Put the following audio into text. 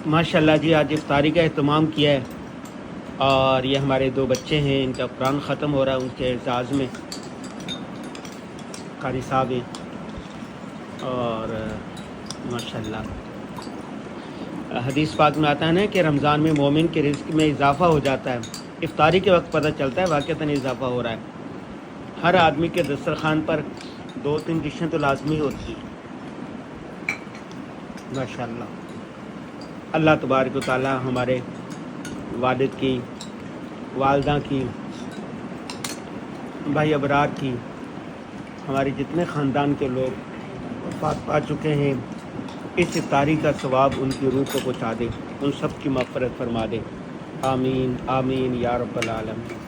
ماشاءاللہ جی آج افطاری کا اہتمام کیا ہے، اور یہ ہمارے دو بچے ہیں، ان کا قرآن ختم ہو رہا ہے، ان کے اعزاز میں قاری صاحب ہیں، اور ماشاءاللہ حدیث پاک میں آتا ہے نا کہ رمضان میں مومن کے رزق میں اضافہ ہو جاتا ہے۔ افطاری کے وقت پتہ چلتا ہے واقعتاً اضافہ ہو رہا ہے۔ ہر آدمی کے دسترخوان پر 2-3 ڈشیں تو لازمی ہوتی ہیں ماشاءاللہ۔ اللہ تبارک و تعالی ہمارے والد کی، والدہ کی، بھائی ابرار کی، ہمارے جتنے خاندان کے لوگ وفات پا چکے ہیں، اس افطاری کا ثواب ان کی روح کو پہنچا دے، ان سب کی مغفرت فرما دے، آمین آمین یا رب العالمین۔